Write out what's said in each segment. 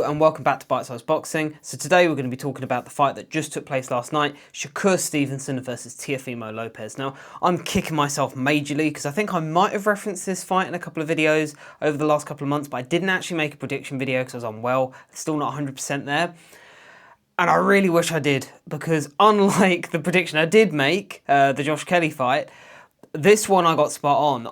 and welcome back to Bite Size Boxing. So today we're going to be talking about the fight that just took place last night, Shakur Stevenson versus Teofimo Lopez. Now, I'm kicking myself majorly because I think I might have referenced this fight in a couple of videos over the last couple of months, but I didn't actually make a prediction video because I was unwell. Still not 100% there. And I really wish I did, because unlike the prediction I did make, the Josh Kelly fight, this one I got spot on.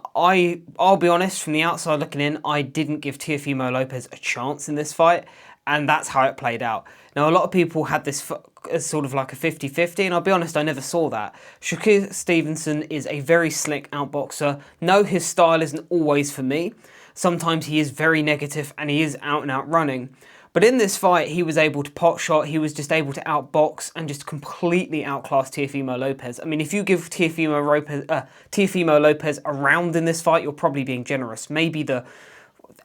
I'll be honest, from the outside looking in, I didn't give Teofimo Lopez a chance in this fight, and that's how it played out. Now, a lot of people had this as sort of like a 50-50, and I'll be honest, I never saw that. Shakur Stevenson is a very slick outboxer. No, his style isn't always for me. Sometimes he is very negative, and he is out and out running. But in this fight, he was able to pot shot, he was just able to outbox and just completely outclass Teofimo Lopez. I mean, if you give Teofimo Lopez a round in this fight, you're probably being generous. Maybe the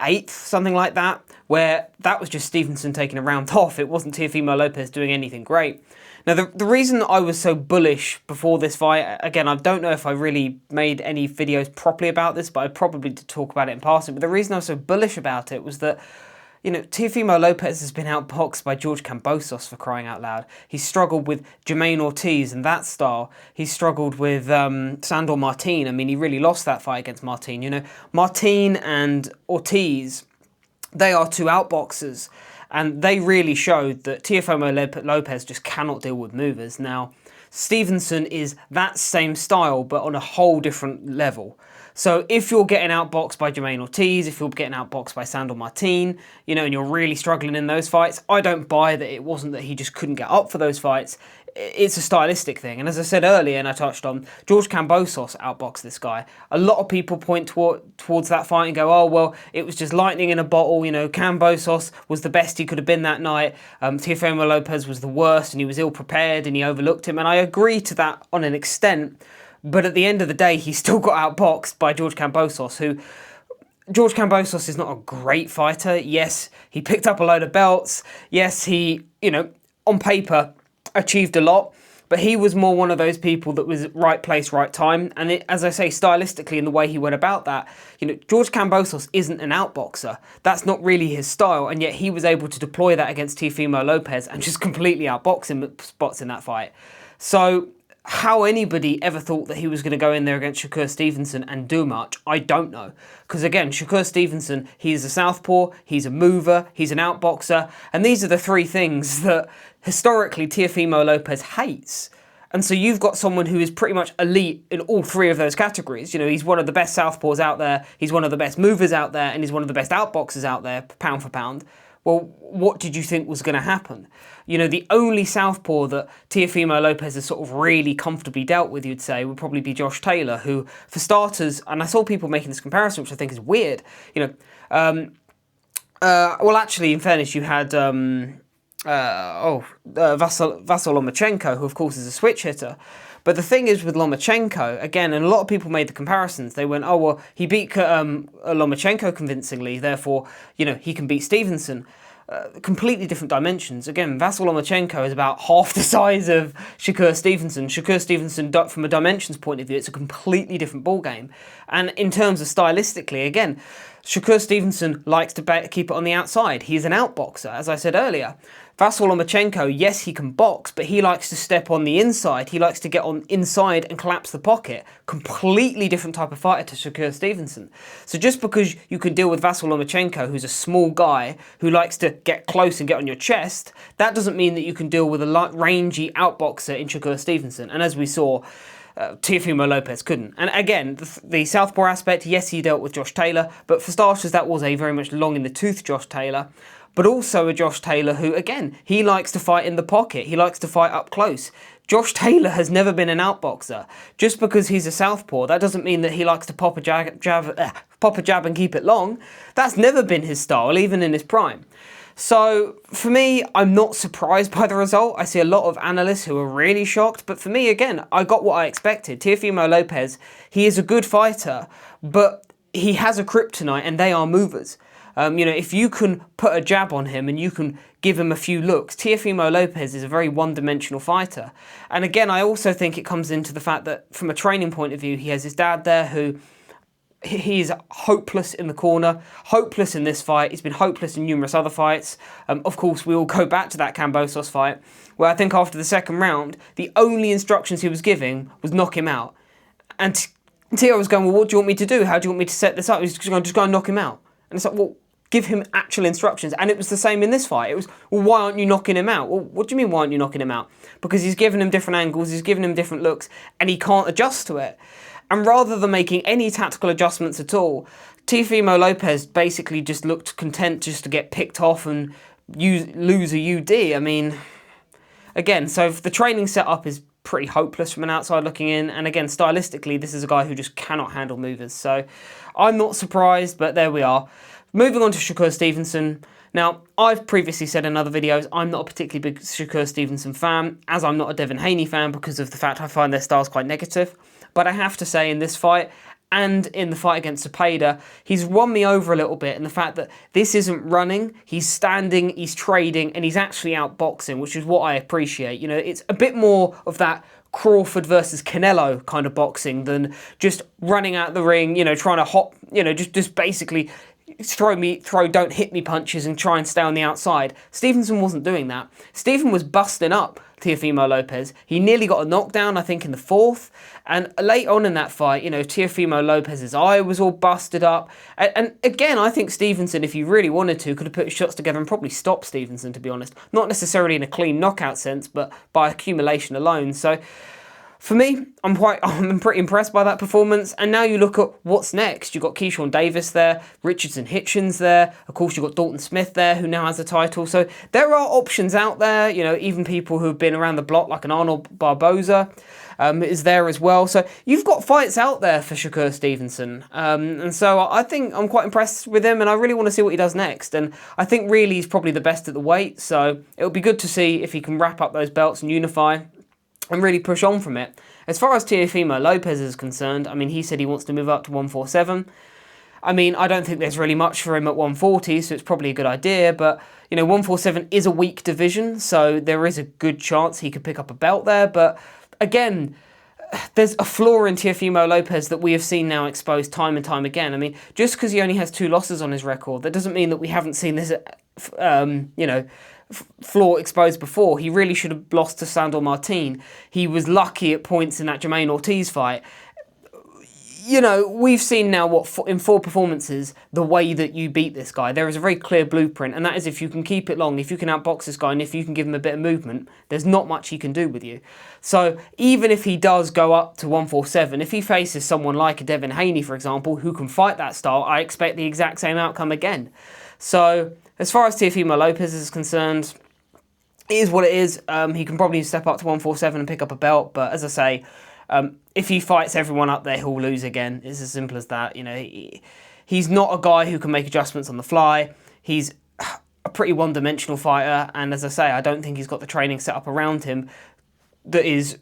8th, something like that, where that was just Stevenson taking a round off. It wasn't Teofimo Lopez doing anything great. Now, the reason I was so bullish before this fight, again, I don't know if I really made any videos properly about this, but I probably did talk about it in passing. But the reason I was so bullish about it was that, you know, Teofimo Lopez has been outboxed by George Kambosos, for crying out loud. He's struggled with Jermaine Ortiz and that style. He's struggled with Sandor Martin. I mean, he really lost that fight against Martin. You know, Martin and Ortiz, they are two outboxers, and they really showed that Teofimo Lopez just cannot deal with movers. Now, Stevenson is that same style, but on a whole different level. So if you're getting outboxed by Jermaine Ortiz, if you're getting outboxed by Sandor Martin, you know, and you're really struggling in those fights, I don't buy that it wasn't that he just couldn't get up for those fights. It's a stylistic thing. And as I said earlier, and I touched on, George Kambosos outboxed this guy. A lot of people point towards that fight and go, oh, well, it was just lightning in a bottle. You know, Kambosos was the best he could have been that night. Teofimo Lopez was the worst, and he was ill-prepared, and he overlooked him. And I agree to that on an extent. But at the end of the day, he still got outboxed by George Kambosos, who... George Kambosos is not a great fighter. Yes, he picked up a load of belts. Yes, he, you know, on paper, achieved a lot. But he was more one of those people that was right place, right time. And it, as I say, stylistically, in the way he went about that, you know, George Kambosos isn't an outboxer. That's not really his style. And yet he was able to deploy that against Teofimo Lopez and just completely outbox him at spots in that fight. So how anybody ever thought that he was going to go in there against Shakur Stevenson and do much, I don't know. Because again, Shakur Stevenson, he's a southpaw, he's a mover, he's an outboxer, and these are the three things that historically Teofimo Lopez hates. And so you've got someone who is pretty much elite in all three of those categories. You know, he's one of the best southpaws out there, he's one of the best movers out there, and he's one of the best outboxers out there, pound for pound. Well, what did you think was going to happen? You know, the only southpaw that Teofimo Lopez has sort of really comfortably dealt with, you'd say, would probably be Josh Taylor, who, for starters, and I saw people making this comparison, which I think is weird, you know, well, actually, in fairness, you had Vasyl Lomachenko, who, of course, is a switch hitter. But the thing is with Lomachenko, again, and a lot of people made the comparisons, they went, oh, well, he beat Lomachenko convincingly, therefore, you know, he can beat Stevenson. Completely different dimensions. Again, Vasyl Lomachenko is about half the size of Shakur Stevenson. Shakur Stevenson, from a dimensions point of view, it's a completely different ballgame. And in terms of stylistically, again, Shakur Stevenson likes to keep it on the outside. He's an outboxer, as I said earlier. Vasyl Lomachenko, yes, he can box, but he likes to step on the inside. He likes to get on inside and collapse the pocket. Completely different type of fighter to Shakur Stevenson. So just because you can deal with Vasyl Lomachenko, who's a small guy who likes to get close and get on your chest, that doesn't mean that you can deal with a rangy outboxer in Shakur Stevenson. And as we saw, Teofimo Lopez couldn't. And again, the southpaw aspect, yes, he dealt with Josh Taylor, but for starters, that was a very much long in the tooth Josh Taylor. But also a Josh Taylor who, again, he likes to fight in the pocket. He likes to fight up close. Josh Taylor has never been an outboxer. Just because he's a southpaw, that doesn't mean that he likes to pop a jab and keep it long. That's never been his style, even in his prime. So, for me, I'm not surprised by the result. I see a lot of analysts who are really shocked. But for me, again, I got what I expected. Teofimo Lopez, he is a good fighter, but he has a kryptonite, and they are movers. You know, if you can put a jab on him and you can give him a few looks, Teofimo Lopez is a very one-dimensional fighter. And again, I also think it comes into the fact that from a training point of view, he has his dad there who He's hopeless in the corner, hopeless in this fight. He's been hopeless in numerous other fights. Of course, we all go back to that Kambosos fight, where I think after the second round, the only instructions he was giving was knock him out. And Teo was going, well, what do you want me to do? How do you want me to set this up? He's just going to go and knock him out. And it's like, well, give him actual instructions. And it was the same in this fight. It was, well, why aren't you knocking him out? Well, what do you mean, why aren't you knocking him out? Because he's given him different angles, he's given him different looks, and he can't adjust to it. And rather than making any tactical adjustments at all, Teofimo Lopez basically just looked content just to get picked off and lose a UD. I mean, again, so the training setup is pretty hopeless from an outside looking in. And again, stylistically, this is a guy who just cannot handle movers. So I'm not surprised, but there we are. Moving on to Shakur Stevenson. Now, I've previously said in other videos, I'm not a particularly big Shakur Stevenson fan, as I'm not a Devin Haney fan because of the fact I find their styles quite negative. But I have to say in this fight, and in the fight against Cepeda, he's won me over a little bit in the fact that this isn't running, he's standing, he's trading, and he's actually outboxing, which is what I appreciate. You know, it's a bit more of that Crawford versus Canelo kind of boxing than just running out the ring, you know, trying to hop, you know, just basically don't hit me punches and try and stay on the outside. Stevenson wasn't doing that. Stephen was busting up Teofimo Lopez. He nearly got a knockdown, I think, in the fourth. And late on in that fight, you know, Teofimo Lopez's eye was all busted up. And again, I think Stevenson, if he really wanted to, could have put his shots together and probably stopped Stevenson, to be honest. Not necessarily in a clean knockout sense, but by accumulation alone. So for me, I'm pretty impressed by that performance. And now you look at what's next. You've got Keyshawn Davis there, Richardson Hitchens there. Of course, you've got Dalton Smith there, who now has a title. So there are options out there. You know, even people who have been around the block, like an Arnold Barboza, is there as well. So you've got fights out there for Shakur Stevenson. And so I think I'm quite impressed with him, and I really want to see what he does next. And I think really he's probably the best at the weight. So it'll be good to see if he can wrap up those belts and unify and really push on from it. As far as Teofimo Lopez is concerned, I mean, he said he wants to move up to 147. I mean, I don't think there's really much for him at 140, so it's probably a good idea. But, you know, 147 is a weak division, so there is a good chance he could pick up a belt there. But again, there's a flaw in Teofimo Lopez that we have seen now exposed time and time again. I mean, just because he only has 2 losses on his record, that doesn't mean that we haven't seen this, you know, flaw exposed before. He really should have lost to Sandor Martin. He was lucky at points in that Jermaine Ortiz fight. You know, we've seen now in 4 performances the way that you beat this guy. There is a very clear blueprint, and that is if you can keep it long, if you can outbox this guy, and if you can give him a bit of movement, there's not much he can do with you. So even if he does go up to 147, if he faces someone like a Devin Haney, for example, who can fight that style, I expect the exact same outcome again. So as far as Teofimo Lopez is concerned, it is what it is. He can probably step up to 147 and pick up a belt, but as I say, if he fights everyone up there, he'll lose again. It's as simple as that. You know, he's not a guy who can make adjustments on the fly. He's a pretty one-dimensional fighter, and as I say, I don't think he's got the training set up around him that is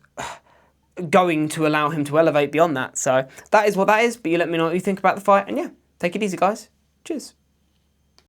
going to allow him to elevate beyond that. So that is what that is, but you let me know what you think about the fight, and yeah, take it easy, guys. Cheers.